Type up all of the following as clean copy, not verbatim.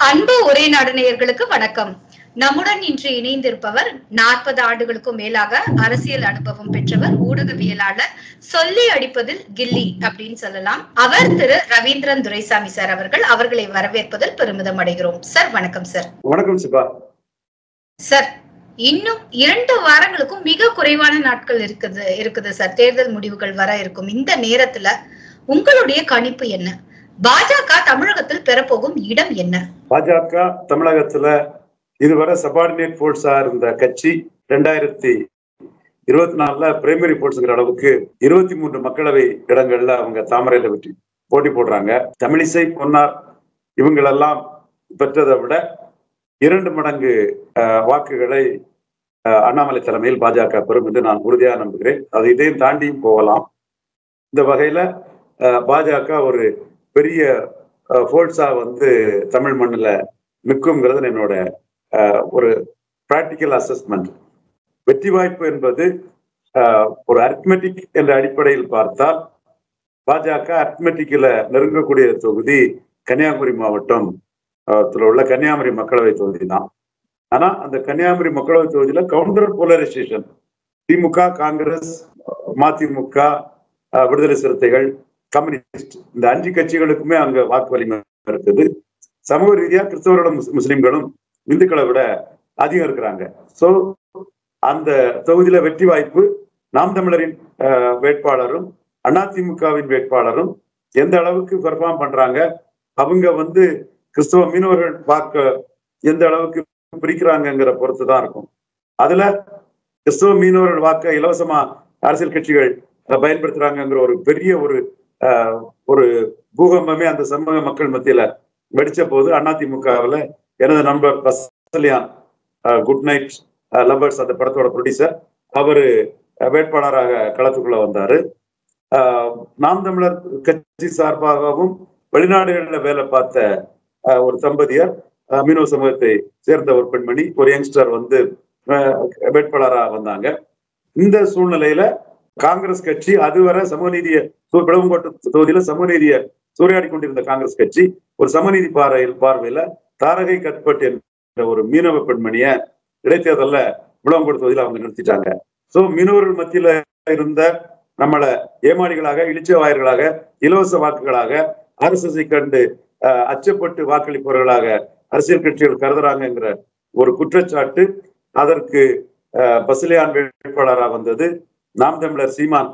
அன்பு ஒரே நாடு நேயர்களுக்கு வணக்கம். நம்முடன் இன்று இணைந்திருப்பவர் 40 ஆண்டுகளுக்கும் மேலாக அரசியல் அனுபவம் பெற்றவர், ஊடகவியலாளர், சொல்லி அடிப்பதில் கில்லி அப்படின்னு சொல்லலாம். அவர் திரு ரவீந்திரன் துரைசாமி சார் அவர்கள். அவர்களை வரவேற்பதில் பெருமிதம் அடைகிறோம். சார் வணக்கம். சார் வணக்கம் சிபா. சார், இன்னும் 2 வாரங்களுக்கும் மிக குறைவான நாட்கள் இருக்குது சார். தேர்தல் முடிவுகள் வர இருக்கும் இந்த நேரத்துல உங்களுடைய கணிப்பு என்ன? பாஜக தமிழகத்தில் பெறப்போகும் இடம் என்ன? பாஜக தமிழகத்துல இதுவரை சபார்டினேட் போர்ஸா இருந்த கட்சி 2024 பிரைமரி போர்ட்ஸ்ங்கிற அளவுக்கு 23 மக்களவை இடங்கள்ல அவங்க தாமரையில வெற்றி போட்டி போடுறாங்க. தமிழிசை, பொன்னார் இவங்களெல்லாம் பெற்றதை விட 2 மடங்கு வாக்குகளை அண்ணாமலை தலைமையில் பாஜக பெறும் என்று நான் உறுதியாக நம்புகிறேன். அது இதையும் தாண்டியும் போகலாம். இந்த வகையில பாஜக ஒரு பெரிய ஃபோர்ஸா தமிழ் மண்ணில் நிற்குங்கிறது என்னோட ஒரு பிராக்டிக்கல் அசஸ்மெண்ட். வெற்றி வாய்ப்பு என்பது ஒரு அரித்மெட்டிக் என்ற அடிப்படையில் பார்த்தால் பாஜக அரித்மெட்டிக்கில் நெருங்கக்கூடிய தொகுதி கன்னியாகுமரி மாவட்டம் உள்ள கன்னியாகுமரி மக்களவை தொகுதி தான். ஆனா அந்த கன்னியாகுமரி மக்களவை தொகுதியில கவுண்டர் போலரைசேஷன், திமுக, காங்கிரஸ், மதிமுக, விடுதலை சிறுத்தைகள், கம்யூனிஸ்ட், இந்த 5 கட்சிகளுக்குமே அங்க வாக்கு வலிமை இருக்குது. சமூக ரீதியா கிறிஸ்தவர்களும் முஸ்லிம்களும் இந்துக்களை விட அதிகம் இருக்கிறாங்க. சோ அந்த தொகுதியில வெற்றி வாய்ப்பு நாம் தமிழரின் வேட்பாளரும் அதிமுகவின் வேட்பாளரும் எந்த அளவுக்கு பெர்ஃபார்ம் பண்றாங்க, அவங்க கிறிஸ்தவ மீனவர்கள் வாக்கு எந்த அளவுக்கு பிரிக்கிறாங்கிற பொறுத்துதான் இருக்கும். அதுல கிறிஸ்தவ மீனவர்கள் வாக்க இலவசமா அரசியல் கட்சிகள் பயன்படுத்துறாங்கிற ஒரு பெரிய ஒரு பூகம்பமே அந்த சமூக மக்கள் மத்தியில வெடிச்ச போது அதிமுகவில் எனது நண்பர் பசலியான், குட் நைட் லவ்வர்ஸ் அந்த படத்தோட ப்ரொடியூசர், அவரு வேட்பாளராக களத்துக்குள்ள வந்தாரு. நாம் தமிழர் கட்சி சார்பாகவும் வெளிநாடுகளில் வேலை பார்த்த ஒரு தம்பதியர், மீனவ சமூகத்தை சேர்ந்த ஒரு பெண்மணி, ஒரு யங்ஸ்டர் வேட்பாளராக வந்தாங்க. இந்த சூழ்நிலையில காங்கிரஸ் கட்சி அதுவரை சமூக நீதியை விளவங்கோட்டு தொகுதியில சமூக நீதியை சூறையாடி கொண்டிருந்த காங்கிரஸ் கட்சி ஒரு சமநீதி பார்வையில தாரகை கத்பட் என்ற ஒரு மீனவ பெண்மணிய இடைத்தேர்தல்ல விளவங்கோட்டு தொகுதியில அவங்க நிறுத்திட்டாங்க. சோ மீனவர்கள் மத்தியில இருந்த நம்மளை ஏமாளிகளாக, இளிச்சவாயர்களாக, இலவச வாக்குகளாக, RSS கண்டு அச்சப்பட்டு வாக்களிப்பவர்களாக அரசியல் கட்சிகள் கருதுறாங்கிற ஒரு குற்றச்சாட்டு அதற்கு பசிலியான் வேட்பாளராக வந்தது. நாம் தமிழர் சீமான்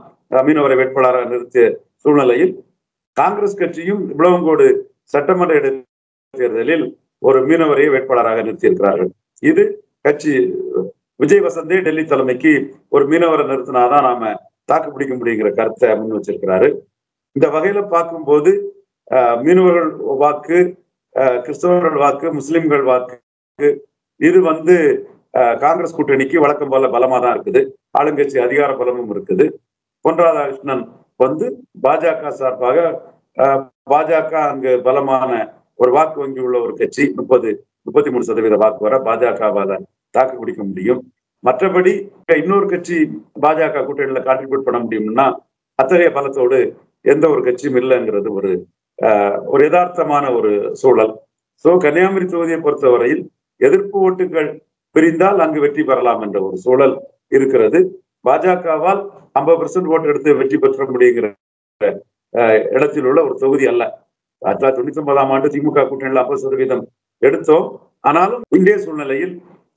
மீனவரை வேட்பாளராக நிறுத்திய சூழ்நிலையில் காங்கிரஸ் கட்சியும் விளவங்கோடு சட்டமன்ற இடைத்தேர்தலில் ஒரு மீனவரையை வேட்பாளராக நிறுத்தியிருக்கிறார்கள். இது கட்சி விஜய் வசந்தே டெல்லி தலைமைக்கு ஒரு மீனவரை நிறுத்தினாதான் நாம தாக்கு பிடிக்க முடியுங்கிற கருத்தை முன் வச்சிருக்கிறாரு. இந்த வகையில பார்க்கும்போது மீனவர்கள் வாக்கு, கிறிஸ்தவர்கள் வாக்கு, முஸ்லிம்கள் வாக்கு, இது காங்கிரஸ் கூட்டணிக்கு வழக்கம் போல பலமா தான் இருக்குது. ஆளுங்கட்சி அதிகார பலமும் இருக்குது. பொன் ராதாகிருஷ்ணன் பாஜக சார்பாக, பாஜக அங்கு பலமான ஒரு வாக்கு வங்கி உள்ள ஒரு கட்சி, 33% வாக்கு வர பாஜகவால தாக்கு பிடிக்க முடியும். மற்றபடி இன்னொரு கட்சி பாஜக கூட்டணியில கான்ட்ரிபியூட் பண்ண முடியும்னா அத்தகைய பலத்தோடு எந்த ஒரு கட்சியும் இல்லைங்கிறது ஒரு யதார்த்தமான ஒரு சூழல். சோ கன்னியாகுமரி தொகுதியை பொறுத்தவரையில் எதிர்ப்பு ஓட்டுகள் பிரிந்தால் அங்கு வெற்றி பெறலாம் என்ற ஒரு சூழல் இருக்கிறது. பாஜகவால் 50% ஓட்டு எடுத்து வெற்றி பெற்ற முடியுங்கிற இடத்தில் உள்ள ஒரு தொகுதி அல்ல. 1999ஆம் ஆண்டு திமுக கூட்டணியில் 50% எடுத்தோம். ஆனாலும் இந்திய சூழ்நிலையில்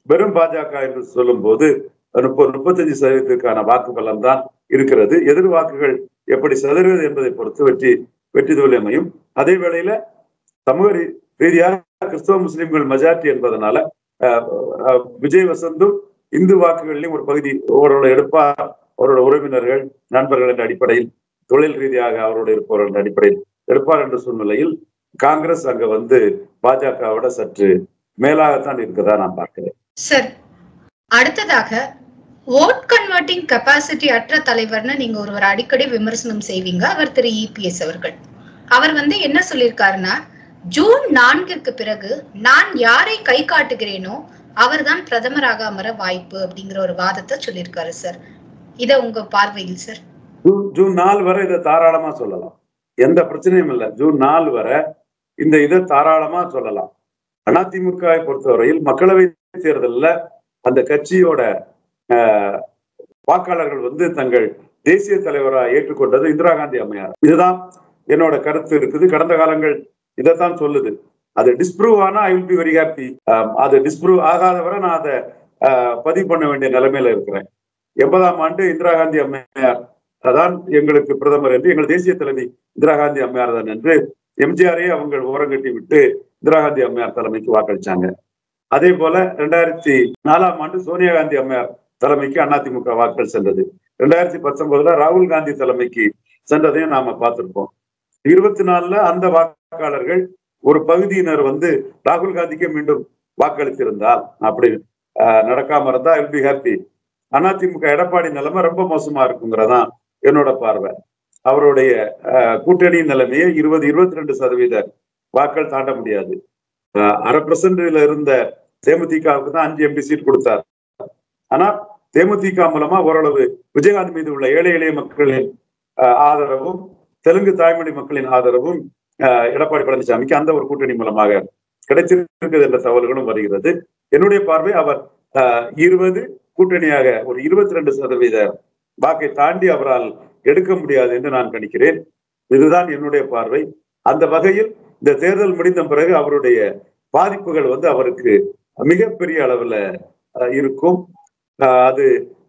வெறும் பாஜக என்று சொல்லும் போது 35% வாக்கு பலம் தான் இருக்கிறது. எதிர் வாக்குகள் எப்படி சதறுவது என்பதை பொறுத்து வெற்றி தோல்வி அமையும். அதே வேளையில சமூக ரீதியாக கிறிஸ்தவ முஸ்லிம்கள் மெஜாரிட்டி என்பதனால விஜய் வசந்தும் இந்து வாக்குகளிலும் ஒரு பகுதி அவரோட எடுப்பார், அவரோட உறவினர்கள், நண்பர்கள் என்ற அடிப்படையில், தொழில் ரீதியாக அவரோட இருப்பவர்கள் என்ற அடிப்படையில் எடுப்பார் என்ற சூழ்நிலையில் காங்கிரஸ் அங்க பாஜகவோட சற்று மேலாகத்தான் இருக்கதா நான் பார்க்கிறேன். சார், அடுத்ததாக ஓட் கன்வெர்ட்டிங் கெப்பாசிட்டி அற்ற தலைவர்னு நீங்க ஒருவர் அடிக்கடி விமர்சனம் செய்வீங்க. அவர் திரு EPS அவர்கள். அவர் என்ன சொல்லியிருக்காருன்னா, ஜூன் 4ற்கு பிறகு நான் யாரை கை காட்டுகிறேனோ அவர்தான் பிரதமராக அமர வாய்ப்பு அப்படிங்கிற ஒரு வாதத்தை சொல்லியிருக்காரு சார். இத உங்க பார்வையில் சார்? ஜூன் 4 வரை இதை தாராளமா சொல்லலாம், எந்த பிரச்சனையும் இல்லை. ஜூன் 4 வரை இந்த இதை தாராளமா சொல்லலாம். அதிமுகவை பொறுத்தவரையில் மக்களவை தேர்தலில் அந்த கட்சியோட வாக்காளர்கள் தங்கள் தேசிய தலைவராக ஏற்றுக்கொண்டது இந்திரா காந்தி அம்மையார். இதுதான் என்னோட கருத்து இருக்குது. கடந்த காலங்கள் இதைத்தான் சொல்லுது. அது டிஸ்ப்ரூவ் ஆனா I will be very happy. அது டிஸ்ப்ரூவ் ஆகாத வரை நான் அதை பதிவு பண்ண வேண்டிய நிலைமையில இருக்கிறேன். 80ஆம் ஆண்டு இந்திரா காந்தி அம்மையார் தான் எங்களுக்கு பிரதமர் என்று, எங்கள் தேசிய தலைவி இந்திரா காந்தி அம்மையார் தான் என்று எம்ஜிஆரே அவங்க ஓரங்கட்டி விட்டு இந்திரா காந்தி அம்மையார் தலைமைக்கு வாக்களிச்சாங்க. அதே போல 2004ஆம் ஆண்டு சோனியா காந்தி அம்மையார் தலைமைக்கு அதிமுக வாக்கள் சென்றது. 2019 ராகுல் காந்தி தலைமைக்கு சென்றதையும் நாம பார்த்திருப்போம். 24 அந்த வாக்காளர்கள் ஒரு பகுதியினர் ராகுல் காந்திக்கு மீண்டும் வாக்களித்திருந்தால், அப்படி நடக்காம இருந்தா I will be happy. AIADMK Edappadi நிலைமை ரொம்ப மோசமா இருக்குங்கிறதான் என்னோட பார்வை. அவருடைய கூட்டணி நிலைமையை 20-22% வாக்கள் தாண்ட முடியாது. 1/2% இருந்த தேமுதிகவுக்கு தான் 5 MP சீட் கொடுத்தார். ஆனா தேமுதிக மூலமா ஓரளவு விஜயகாந்த் மீது உள்ள ஏழை எளிய மக்களின் ஆதரவும் தெலுங்கு தாய்மொழி மக்களின் ஆதரவும் எடப்பாடி பழனிசாமிக்கு அந்த ஒரு கூட்டணி மூலமாக கிடைச்சிருக்கிறது என்ற தகவல்களும் வருகிறது. என்னுடைய பார்வை அவர் 20 கூட்டணியாக ஒரு 22% வாக்கை தாண்டி அவரால் எடுக்க முடியாது என்று நான் கணிக்கிறேன். இதுதான் என்னுடைய பார்வை. அந்த வகையில் இந்த தேர்தல் முடிந்த பிறகு அவருடைய பாதிப்புகள் அவருக்கு மிகப்பெரிய அளவுல இருக்கும். அது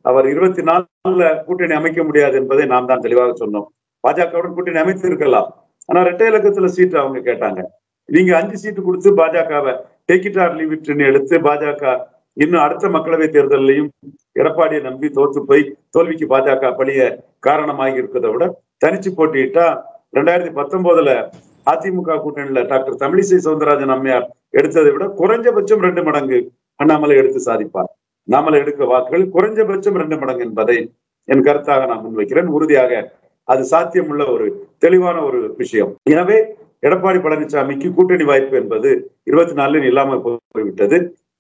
அவர் 24 கூட்டணி அமைக்க முடியாது என்பதை நாம் தான் தெளிவாக சொன்னோம். பாஜகவுடன் கூட்டணி அமைத்து இருக்கலாம். ஆனா 2 இலக்கத்துல சீட்டு அவங்க கேட்டாங்க. நீங்க 5 சீட்டு கொடுத்து பாஜகவை டேக் இட் ஆர் லீவ் இட்னு எடுத்து பாஜக இன்னும் அடுத்த மக்களவை தேர்தலையும் எடப்பாடியை நம்பி தோற்று போய் தோல்விக்கு பாஜக பழிய காரணமாகி இருக்கிறத விட தனிச்சு போட்டியிட்டா 2019 அதிமுக கூட்டணியில டாக்டர் தமிழிசை சவுந்தரராஜன் அம்மையார் எடுத்ததை விட குறைஞ்சபட்சம் 2 மடங்கு அண்ணாமலை எடுத்து சாதிப்பார். அண்ணாமலை எடுக்க வாக்குகள் குறைஞ்சபட்சம் 2 மடங்கு என்பதை என் கருத்தாக நான் முன்வைக்கிறேன். உறுதியாக அது சாத்தியமுள்ள ஒரு தெளிவான ஒரு விஷயம். எனவே எடப்பாடி பழனிசாமிக்கு கூட்டணி வாய்ப்பு என்பது 24 இல்லாமல் போய்விட்டது.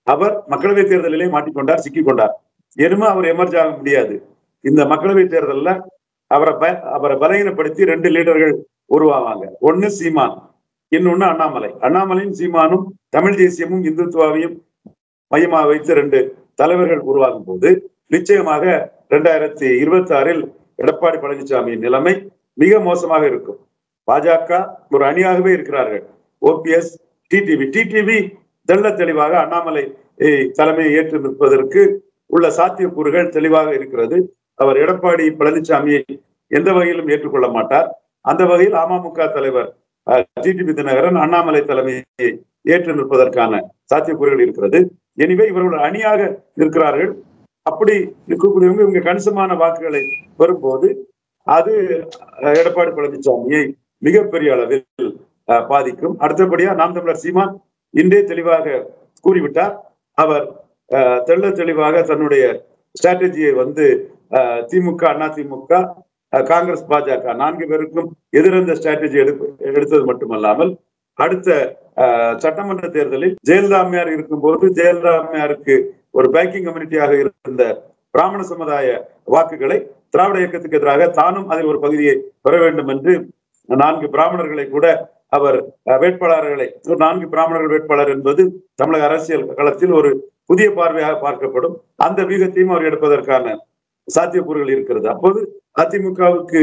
அவர் மக்களவை தேர்தலிலே மாட்டிக்கொண்டார், சிக்கிக்கொண்டார். இனிமே அவர் எமர்ஜ் ஆக முடியாது. இந்த மக்களவை தேர்தலில் அவரை பலகீனப்படுத்தி 2 லீடர்கள் உருவாவாங்க. ஒன்னு சீமான், இன்னொன்னு அண்ணாமலை. அண்ணாமலையும் சீமானும் தமிழ் தேசியமும் இந்துத்துவாவையும் மையமாக வைத்து 2 தலைவர்கள் உருவாகும் போது நிச்சயமாக 2026 எடப்பாடி பழனிசாமியின் நிலைமை மிக மோசமாக இருக்கும். பாஜக ஒரு அணியாகவே இருக்கிறார்கள். ஓபிஎஸ், டிடிவி தெள்ள தெளிவாக அண்ணாமலை தலைமையை ஏற்று நிற்பதற்கு உள்ள சாத்தியக்கூறுகள் தெளிவாக இருக்கிறது. அவர் எடப்பாடி பழனிசாமியை எந்த வகையிலும் ஏற்றுக்கொள்ள மாட்டார். அந்த வகையில் அமமுக தலைவர் டிடிவி தினகரன் அண்ணாமலை தலைமையை ஏற்று நிற்பதற்கான சாத்தியக்கூறுகள் இருக்கிறது. எனவே இவர்கள் அணியாக இருக்கிறார்கள். அப்படி இருக்கக்கூடியவங்க இவங்க கணிசமான வாக்குகளை பெறும்போது அது எடப்பாடி பழனிசாமியை மிகப்பெரிய அளவில் பாதிக்கும். அடுத்தபடியா நாம் தமிழர் சீமான் இன்றே தெளிவாக கூறிவிட்டார். அவர் தெள்ள தெளிவாக தன்னுடைய ஸ்ட்ராட்டஜியை திமுக, அதிமுக, காங்கிரஸ், பாஜக 4 பேருக்கும் எதிர்ந்த ஸ்ட்ராட்டஜி எடுத்தது மட்டுமல்லாமல் அடுத்த சட்டமன்ற தேர்தலில் ஜெயலலிதா அம்மையார் இருக்கும்போது ஜெயலலிதா அம்மையாருக்கு ஒரு பேக்கிங் கம்யூனிட்டியாக இருந்த பிராமண சமுதாய வாக்குகளை திராவிட இயக்கத்துக்கு எதிராக தானும் அதில் ஒரு பகுதியை பெற வேண்டும் என்று 4 பிராமணர்களை கூட அவர் வேட்பாளர்களை 4 பிராமணர்கள் வேட்பாளர் என்பது தமிழக அரசியல் களத்தில் ஒரு புதிய பார்வையாக பார்க்கப்படும். அந்த வியூகத்தையும் அவர் எடுப்பதற்கான சாத்தியக்கூறுகள் இருக்கிறது. அப்போது அதிமுகவுக்கு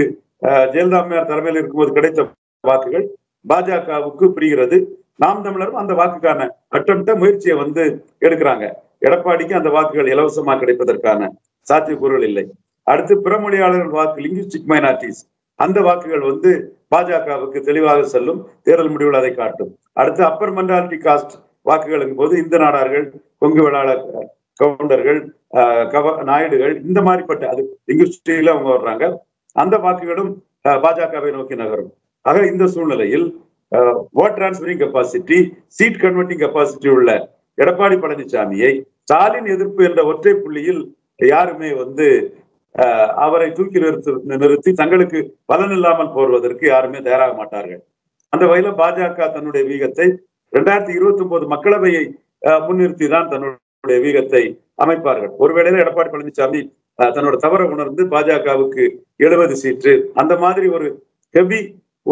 ஜெயலலிதா அம்மையார் தலைமையில் இருக்கும்போது கிடைத்த வாக்குகள் பாஜகவுக்கு பிரிகிறது. நாம் தமிழரும் அந்த வாக்குக்கான அட்டம்ப்ட முயற்சியை எடுக்கிறாங்க. எடப்பாடிக்கு அந்த வாக்குகள் இலவசமாக கிடைப்பதற்கான சாத்தியக்கூறுகள் இல்லை. அடுத்து பிறமொழியாளர்கள் வாக்கு, லிங்குஸ்டிக் மைனாரிட்டிஸ், அந்த வாக்குகள் பாஜகவுக்கு தெளிவாக செல்லும். தேர்தல் முடிவுகள் அதை காட்டும். அடுத்து அப்பர் மைனாரிட்டி காஸ்ட் வாக்குகளும் போது இந்து நாடார்கள், கொங்கு வேளாளர், கவுண்டர்கள், நாயுடுகள், இந்த மாதிரிப்பட்ட அது லிங்குஸ்டிக்ல அவங்க வர்றாங்க. அந்த வாக்குகளும் பாஜகவை நோக்கி நகரும். ஆக இந்த சூழ்நிலையில் vote transferring capacity, seat converting capacity உள்ள எடப்பாடி பழனிசாமியை ஸ்டாலின் எதிர்ப்பு என்ற ஒற்றை புள்ளியில் யாருமே அவரை தூக்கி நிறுத்தி தங்களுக்கு பலன் இல்லாமல் போடுவதற்கு யாருமே தயாராக மாட்டார்கள். அந்த வகையில பாஜக தன்னுடைய வீகத்தை 2029 மக்களவையை முன்னிறுத்தி தான் தன்னுடைய வீகத்தை அமைப்பார்கள். ஒருவேளை எடப்பாடி பழனிசாமி தன்னோட தவறை உணர்ந்து பாஜகவுக்கு 70 சீட்டு அந்த மாதிரி ஒரு ஹெவி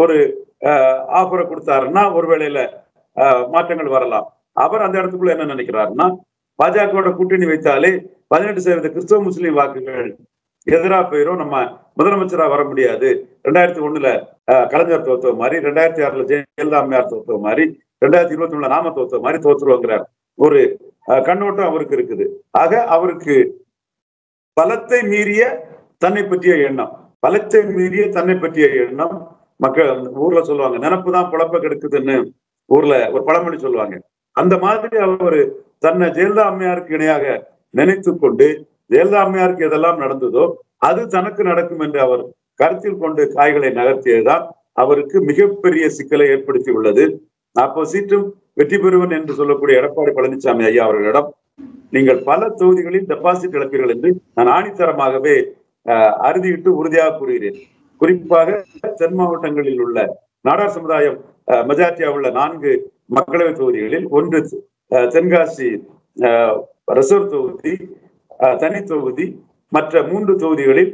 ஒரு ஆஃபரை கொடுத்தாருன்னா ஒருவேளையில மாற்றங்கள் வரலாம். அவர் அந்த இடத்துக்குள்ள என்ன நினைக்கிறாருன்னா, பாஜகவோட கூட்டணி வைத்தாலே 18% கிறிஸ்தவ முஸ்லீம் வாக்குகள் எதிராக போயிரும், நம்ம முதலமைச்சரா வர முடியாது. 2001 கலைஞர் தோத்துவ மாதிரி, 2006 ஜெயலலிதா அம்மையார் தோத்துவ மாதிரி, 2021 நாம தோத்துவ மாதிரி தோத்துருவோங்கிறார் ஒரு கண்ணோட்டம் அவருக்கு இருக்குது. ஆக அவருக்கு பலத்தை மீறிய தன்னை பற்றிய எண்ணம், பலத்தை மீறிய தன்னை பற்றிய எண்ணம். மக்கள் ஊர்ல சொல்லுவாங்க, நினப்புதான் புழப்ப கெடுக்குதுன்னு ஊர்ல ஒரு பழமொழி சொல்லுவாங்க. அந்த மாதிரி அவர் தன்னை ஜெயலலிதா அம்மையாருக்கு இணையாக நினைத்து கொண்டு, ஜெயலலிதா அம்மையாருக்கு எதெல்லாம் நடந்ததோ அது தனக்கு நடக்கும் என்று அவர் கருத்தில் கொண்டு காய்களை நகர்த்தியதுதான் அவருக்கு மிகப்பெரிய சிக்கலை ஏற்படுத்தி உள்ளது. 40 சீட்டும் வெற்றி பெறுவன் என்று சொல்லக்கூடிய எடப்பாடி பழனிசாமி ஐயா அவர்களிடம் நீங்கள் பல தொகுதிகளில் டெபாசிட் இழப்பீர்கள் என்று நான் ஆணித்தரமாகவே அறுதியிட்டு உறுதியாக கூறுகிறேன். குறிப்பாக தென் மாவட்டங்களில் உள்ள நாடார் சமுதாயம் மெஜாரிட்டியா உள்ள 4 மக்களவை தொகுதிகளில், ஒன்று தென்காசி ரிசர்வ் தொகுதி, தனி தொகுதி, மற்ற 3 தொகுதிகளில்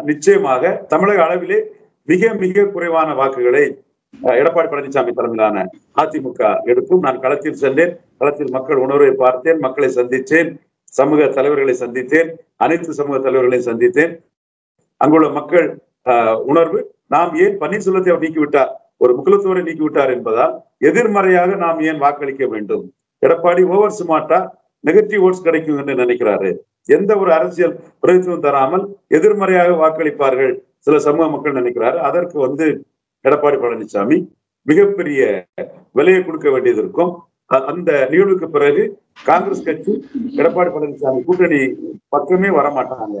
நிச்சயமாக தமிழக அளவிலே மிக மிக குறைவான வாக்குகளை எடப்பாடி பழனிசாமி தலைமையிலான அதிமுக எடுக்கும். நான் களத்தில் சென்றேன், களத்தில் மக்கள் உணர்வை பார்த்தேன், மக்களை சந்தித்தேன், சமூக தலைவர்களை சந்தித்தேன், அனைத்து சமூக தலைவர்களையும் சந்தித்தேன். அங்குள்ள மக்கள் உணர்வு, நாம் ஏன் பன்னீர்செல்வத்தை அவர் நீக்கிவிட்டார், ஒரு முக்குலத்தோரை நீக்கிவிட்டார் என்பதால் எதிர்மறையாக நாம் ஏன் வாக்களிக்க வேண்டும், எடப்பாடி ஓவர் ஸ்மார்ட்டா நெகட்டிவ் ஓட்ஸ் கிடைக்கும் என்று நினைக்கிறாரு. எந்த ஒரு அரசியல் பிரதித்துவம் தராமல் எதிர்மறையாக வாக்களிப்பார்கள் சில சமூக மக்கள் நினைக்கிறாரு. அதற்கு எடப்பாடி பழனிசாமி மிகப்பெரிய விலையை கொடுக்க வேண்டியது இருக்கும். அந்த நிகழ்வுக்கு பிறகு காங்கிரஸ் கட்சி எடப்பாடி பழனிசாமி கூட்டணி பக்கமே வரமாட்டாங்க.